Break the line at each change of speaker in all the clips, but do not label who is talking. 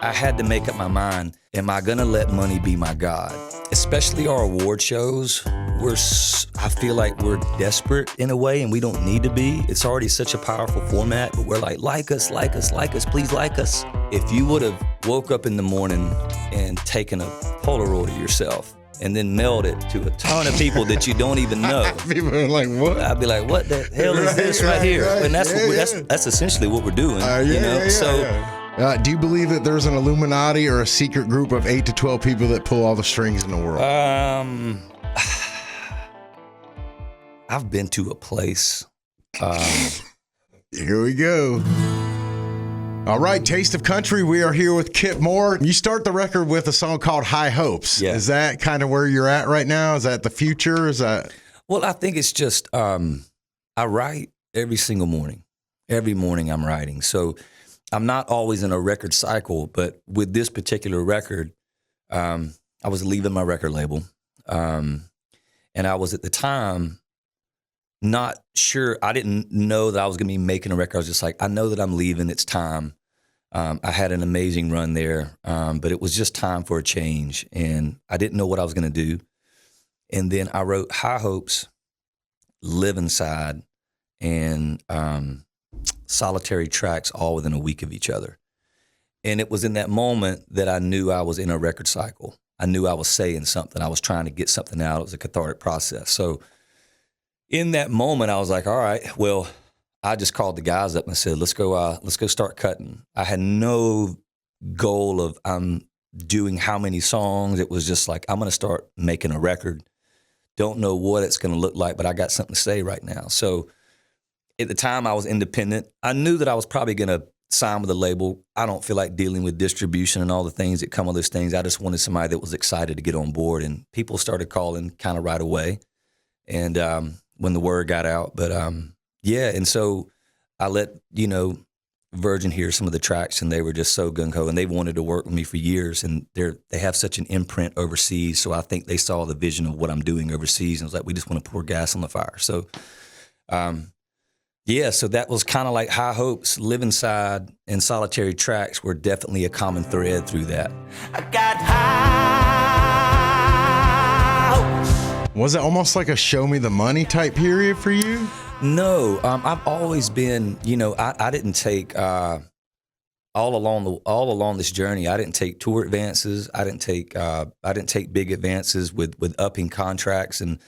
I had to make up my mind, am I gonna let money be my God? Especially our award shows, I feel like we're desperate in a way, and we don't need to be. It's already such a powerful format, but we're like us, please like us. If you would have woke up in the morning and taken a Polaroid of yourself and then mailed it to a ton of people that you don't even know.
People are like, what?
I'd be like, what the hell is this right here? And that's that's essentially what we're doing, you know?
Do you believe that there's an Illuminati or a secret group of 8 to 12 people that pull all the strings in the world?
I've been to a place.
Here we go. All right, Taste of Country. We are here with Kip Moore. You start the record with a song called High Hopes. Yeah. Is that kind of where you're at right now? Is that the future? Is that?
Well, I think it's just I write every single morning. Every morning I'm writing. So I'm not always in a record cycle, but with this particular record, I was leaving my record label. And I was at the time not sure. I didn't know that I was going to be making a record. I was just like, I know that I'm leaving. It's time. I had an amazing run there, but it was just time for a change. And I didn't know what I was going to do. And then I wrote High Hopes, Live Inside, and Solitary Tracks all within a week of each other. And it was in that moment that I knew I was in a record cycle. I knew I was saying something. I was trying to get something out. It was a cathartic process. So in that moment, I was like, all right, well, I just called the guys up and I said, let's go start cutting. I had no goal of doing how many songs. It was just like, I'm going to start making a record. Don't know what it's going to look like, but I got something to say right now. So at the time, I was independent. I knew that I was probably going to sign with a label. I don't feel like dealing with distribution and all the things that come with those things. I just wanted somebody that was excited to get on board, and people started calling kind of right away. And when the word got out, but yeah, and so I let Virgin hear some of the tracks, and they were just so gung ho, and they wanted to work with me for years. And they have such an imprint overseas, so I think they saw the vision of what I'm doing overseas, and it was like, we just want to pour gas on the fire. So. Yeah, so that was kind of like High Hopes, Live Inside, and Solitary Tracks were definitely a common thread through that.
I got high hopes.
Was it almost like a show me the money type period for you?
No, I've always been, I didn't take all along this journey. I didn't take tour advances. I didn't take big advances with upping contracts, and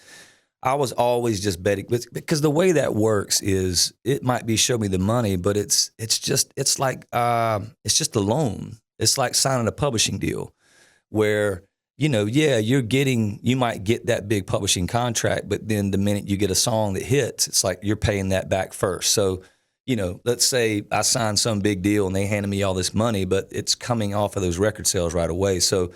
I was always just betting, because the way that works is it might be show me the money, but it's just a loan. It's like signing a publishing deal where, you might get that big publishing contract, but then the minute you get a song that hits, it's like you're paying that back first. So, let's say I signed some big deal and they handed me all this money, but it's coming off of those record sales right away. So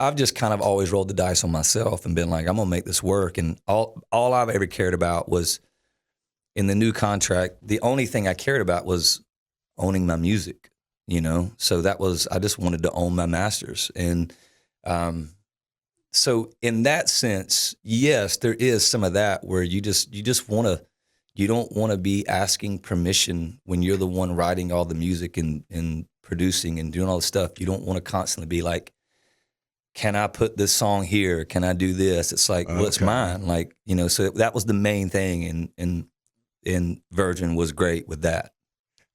I've just kind of always rolled the dice on myself and been like, I'm gonna make this work. And all I've ever cared about was, in the new contract, the only thing I cared about was owning my music, So I just wanted to own my masters. And so in that sense, yes, there is some of that where you don't want to be asking permission when you're the one writing all the music and producing and doing all the stuff. You don't want to constantly be like, can I put this song here? Can I do this? It's like, well, it's mine. Like, so that was the main thing. And Virgin was great with that.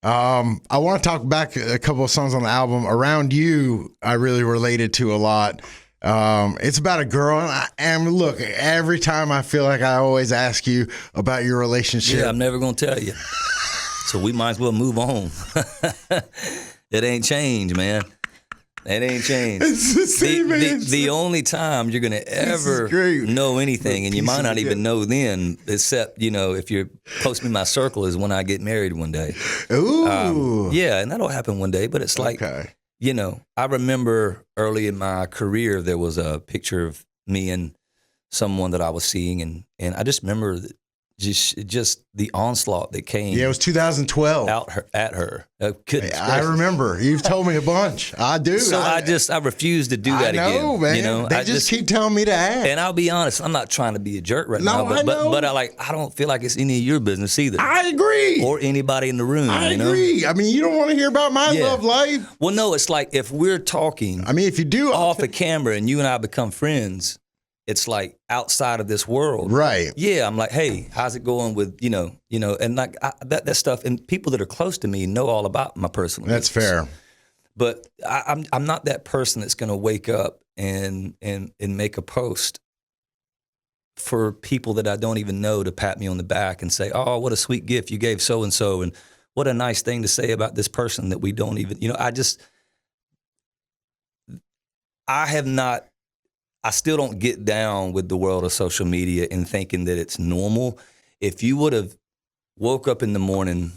I want to talk back a couple of songs on the album. Around You, I really related to a lot. It's about a girl. And look, every time I feel like I always ask you about your relationship.
Yeah, I'm never going to tell you. So we might as well move on. It ain't changed, man. It ain't changed.
It's the same
the only time you're going to ever know anything, and you might not even know then, except, if you're close to my circle, is when I get married one day.
Ooh.
Yeah, and that'll happen one day, but it's like, I remember early in my career, there was a picture of me and someone that I was seeing, and I just remember that just the onslaught that came.
Yeah, it was 2012.
At her.
I remember. You've told me a bunch. I do.
So I refuse to do that again.
I know, man.
You know,
they just keep telling me to ask.
And I'll be honest, I'm not trying to be a jerk right now, but I don't feel like it's any of your business either.
I agree.
Or anybody in the room.
I agree. I mean, you don't want to hear about my love life.
Well, no, it's like if we're talking.
I mean, if you do
off a camera and you and I become friends, it's like outside of this world.
Right.
Yeah, I'm like, hey, how's it going with, you know, and like that stuff. And people that are close to me know all about my personal
That's
business.
fair.
But I'm not that person that's going to wake up and make a post for people that I don't even know to pat me on the back and say, oh, what a sweet gift you gave so-and-so. And what a nice thing to say about this person that we don't even, I still don't get down with the world of social media and thinking that it's normal. If you would have woke up in the morning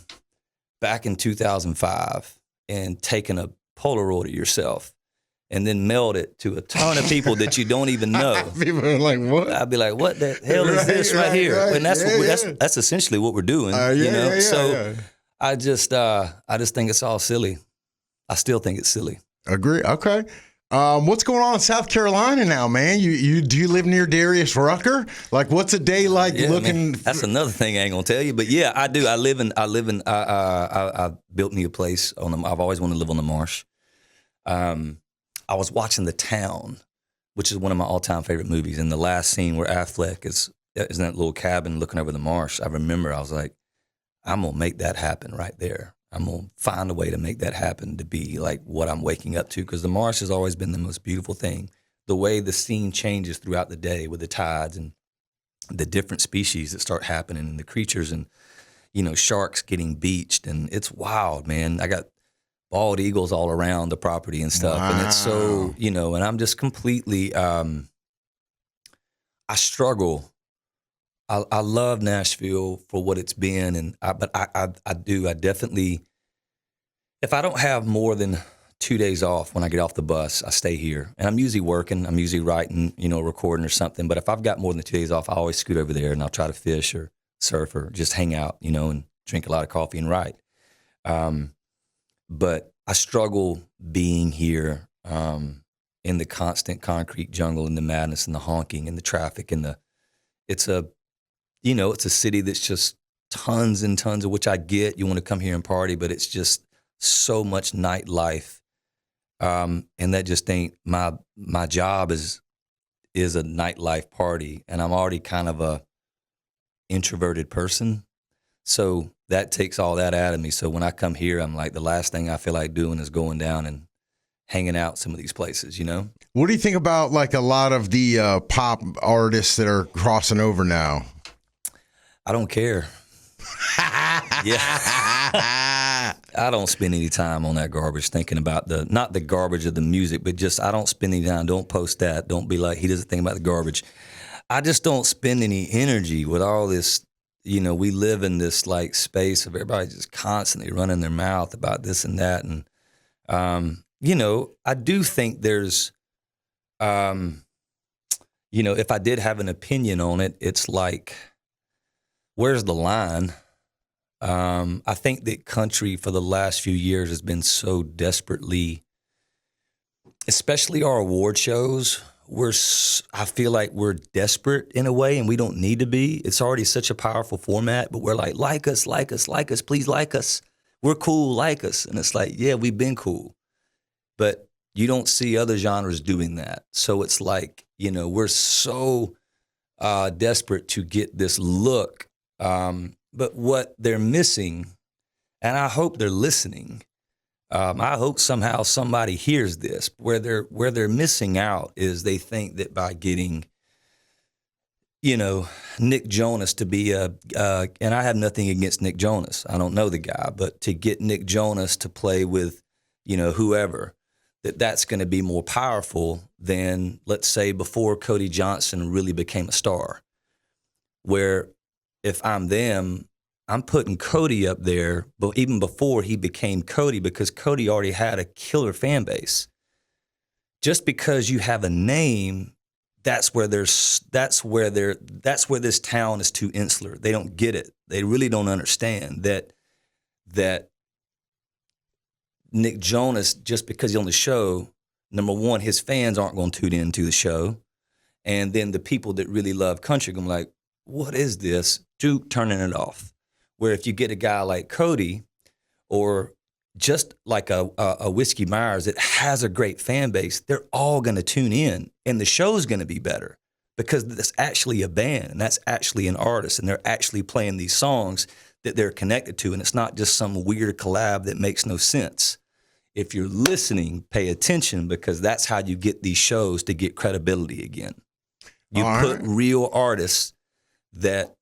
back in 2005 and taken a Polaroid of yourself and then mailed it to a ton of people that you don't even know.
People are like, what?
I'd be like, what the hell is this right here?
Right.
And that's essentially what we're doing. I just think it's all silly. I still think it's silly.
Agree. Okay. What's going on in South Carolina now, man? Do you live near Darius Rucker? Like, what's a day like looking?
Man, that's another thing I ain't gonna tell you, but yeah, I do. I built me a place I've always wanted to live on the marsh. I was watching The Town, which is one of my all-time favorite movies, and the last scene where Affleck is in that little cabin looking over the marsh. I remember I was like, I'm gonna make that happen right there. I'm going to find a way to make that happen to be like what I'm waking up to, because the marsh has always been the most beautiful thing. The way the scene changes throughout the day with the tides and the different species that start happening and the creatures and, sharks getting beached. And it's wild, man. I got bald eagles all around the property and stuff. Wow. And it's so, and I'm just completely, I struggle. I love Nashville for what it's been, but I definitely, if I don't have more than 2 days off when I get off the bus, I stay here. And I'm usually working, I'm usually writing, recording or something. But if I've got more than 2 days off, I always scoot over there and I'll try to fish or surf or just hang out, and drink a lot of coffee and write. But I struggle being here in the constant concrete jungle and the madness and the honking and the traffic and it's a city that's just tons and tons of, which I get. You want to come here and party, but it's just so much nightlife. And that just ain't my job is a nightlife party. And I'm already kind of a introverted person. So that takes all that out of me. So when I come here, I'm like, the last thing I feel like doing is going down and hanging out some of these places,
What do you think about like a lot of the pop artists that are crossing over now?
I don't care. Yeah. I don't spend any time on that garbage thinking about not the garbage of the music, but just I don't spend any time. Don't post that. Don't be like, he doesn't think about the garbage. I just don't spend any energy with all this. We live in this like space of everybody just constantly running their mouth about this and that. And, I do think there's, if I did have an opinion on it, it's like, where's the line? I think that country for the last few years has been so desperately, especially our award shows, I feel like we're desperate in a way, and we don't need to be. It's already such a powerful format, but we're like us, please like us. We're cool, like us. And it's like, yeah, we've been cool. But you don't see other genres doing that. So it's like, we're so desperate to get this look. But what they're missing, and I hope they're listening, I hope somehow somebody hears this, where they're missing out is they think that by getting, Nick Jonas to be and I have nothing against Nick Jonas. I don't know the guy, but to get Nick Jonas to play with, whoever, that's going to be more powerful than, let's say, before Cody Johnson really became a star, where if I'm them, I'm putting Cody up there, but even before he became Cody, because Cody already had a killer fan base. Just because you have a name that's where this town is too insular. They don't get it. They really don't understand that Nick Jonas, just because he's on the show, number one, his fans aren't going to tune into the show. And then the people that really love country are going to be like, what is this? Duke turning it off. Where if you get a guy like Cody or just like a Whiskey Myers that has a great fan base, they're all going to tune in and the show's going to be better because that's actually a band and that's actually an artist and they're actually playing these songs that they're connected to, and it's not just some weird collab that makes no sense. If you're listening, pay attention because that's how you get these shows to get credibility again. You put real artists that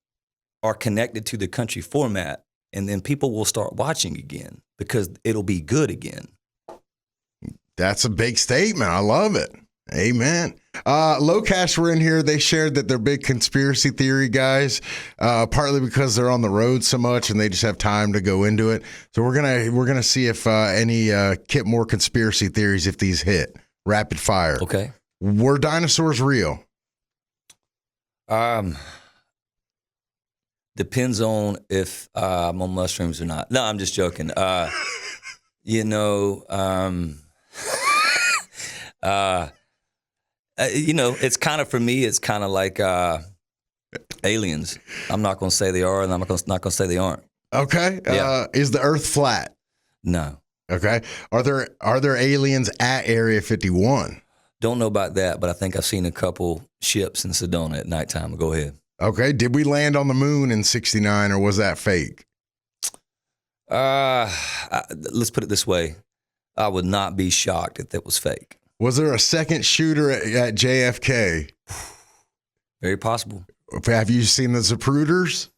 are connected to the country format, and then people will start watching again because it'll be good again.
That's a big statement. I love it. Amen. Low Cash were in here. They shared that they're big conspiracy theory guys, partly because they're on the road so much and they just have time to go into it. So we're gonna see if any Kip Moore conspiracy theories, if these hit rapid fire.
Okay.
Were dinosaurs real?
Depends on if I'm on mushrooms or not. No, I'm just joking. It's kind of, for me, it's kind of like aliens. I'm not going to say they are, and I'm not going to say they aren't.
Okay.
Yeah.
Is the Earth flat?
No.
Okay. Are there aliens at Area 51?
Don't know about that, but I think I've seen a couple ships in Sedona at nighttime. Go ahead.
Okay. Did we land on the moon in '69, or was that fake?
Let's put it this way. I would not be shocked if that was fake.
Was there a second shooter at JFK?
Very possible.
Have you seen the Zapruders?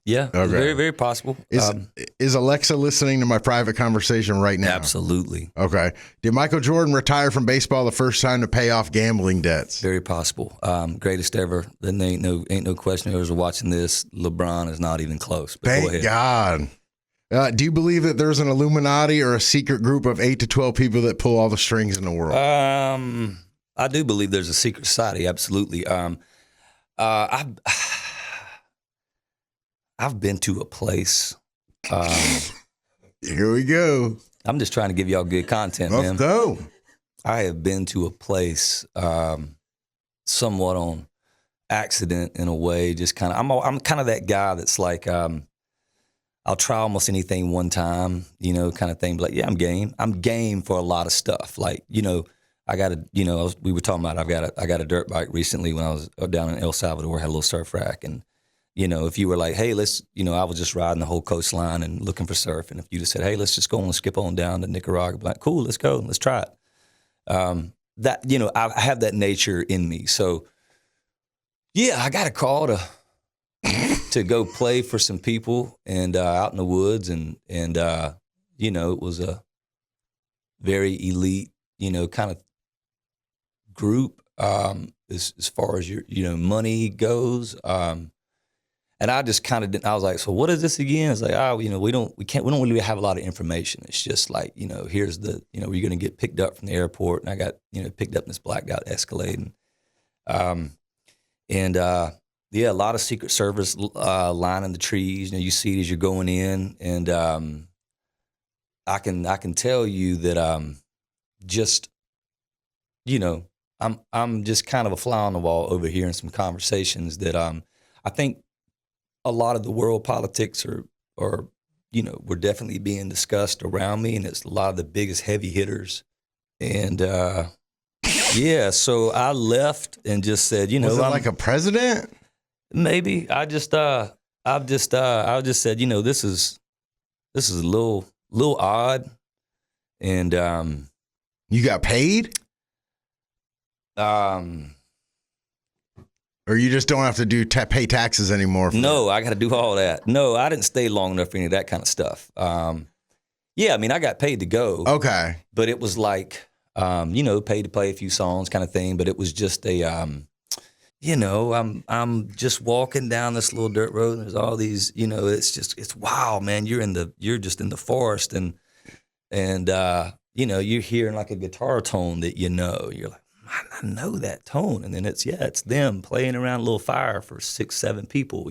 Yeah,
Okay.
very, very possible.
Is Alexa listening to my private conversation right now?
Absolutely.
Okay. Did Michael Jordan retire from baseball the first time to pay off gambling debts?
Very possible. Greatest ever. Then ain't no question. Whoever's watching this, LeBron is not even close. But go
Thank
ahead.
God. Do you believe that there's an Illuminati or a secret group of 8 to 12 people that pull all the strings in the world?
I do believe there's a secret society. Absolutely. I've been to a place.
Here we go.
I'm just trying to give y'all good content, man.
Let's go.
I have been to a place somewhat on accident in a way. Just kind of, I'm kind of that guy that's like, I'll try almost anything one time, kind of thing. But like, yeah, I'm game. I'm game for a lot of stuff. Like, I got we were talking about, I got a dirt bike recently when I was down in El Salvador, had a little surf rack. And, if you were like, hey, let's, I was just riding the whole coastline and looking for surf. And if you just said, hey, let's just go and skip on down to Nicaragua, I'd be like, cool, let's go. Let's try it. I have that nature in me. So yeah, I got a call to go play for some people and out in the woods and it was a very elite, kind of group as far as your money goes. And I just kind of I was like, so what is this again? It's like, we don't really have a lot of information. It's just like, here's the, you're going to get picked up from the airport. And I got, picked up in this blacked out Escalade. Yeah, a lot of Secret Service lining the trees. You see it as you're going in, and I can tell you that just I'm just kind of a fly on the wall over here in some conversations that I think a lot of the world politics are were definitely being discussed around me, and it's a lot of the biggest heavy hitters, and yeah, so I left and just said,
was it like a president?
Maybe I just said, this is a little odd, and
you got paid, or you just don't have to do pay taxes anymore.
No, I got to do all that. No, I didn't stay long enough for any of that kind of stuff. Yeah, I mean, I got paid to go.
Okay,
but it was like paid to play a few songs kind of thing. But it was just a I'm just walking down this little dirt road, and there's all these, it's wow, man. You're just in the forest, and you're hearing like a guitar tone that you're like, I know that tone. And then it's them playing around a little fire for 6, 7 people,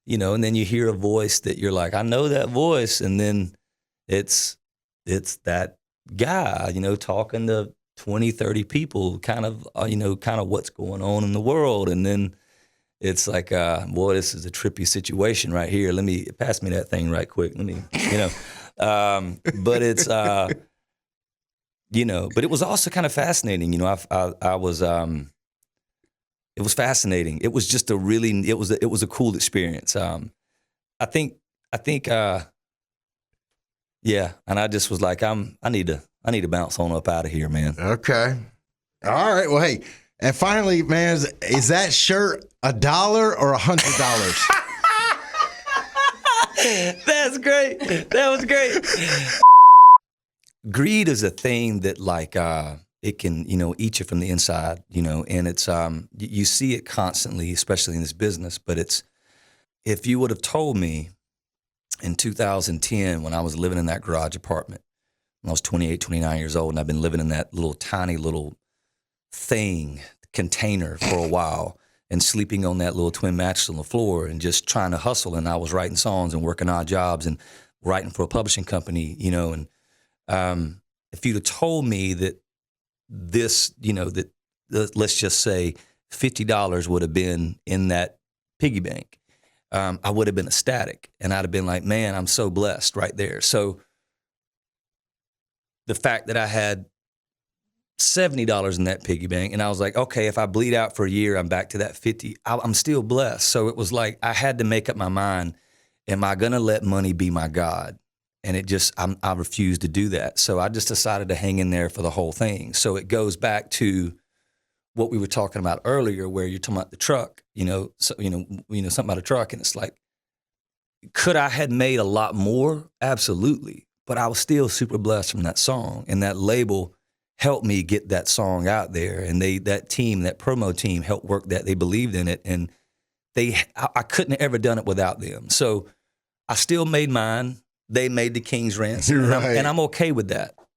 and then you hear a voice that you're like, I know that voice. And then it's that guy, talking to 20, 30 people, kind of what's going on in the world. And then it's like, boy, this is a trippy situation right here. Let me pass me that thing right quick. Let me, but it's, but it was also kind of fascinating. I was, it was fascinating. It was just it was a cool experience. I think, yeah. And I just was like, I need to bounce on up out of here, man.
Okay. All right. Well, hey, and finally, man, is that shirt $1 or $100?
That's great. That was great. Greed is a thing that it can, eat you from the inside, and it's, you see it constantly, especially in this business, but if you would have told me in 2010 when I was living in that garage apartment, when I was 28, 29 years old, and I've been living in that little tiny little container for a while and sleeping on that little twin mattress on the floor and just trying to hustle. And I was writing songs and working odd jobs and writing for a publishing company, and if you'd have told me that this, let's just say $50 would have been in that piggy bank, I would have been ecstatic. And I'd have been like, man, I'm so blessed right there. So the fact that I had $70 in that piggy bank, and I was like, okay, if I bleed out for a year, I'm back to that 50. I'm still blessed. So it was like I had to make up my mind: am I gonna let money be my God? And I refused to do that. So I just decided to hang in there for the whole thing. So it goes back to what we were talking about earlier, where you're talking about the truck, something about a truck, and it's like, could I had made a lot more? Absolutely. But I was still super blessed from that song, and that label helped me get that song out there. And that promo team helped work that. They believed in it, and I couldn't have ever done it without them. So I still made mine. They made the King's ransom,
Right.
and I'm okay with that.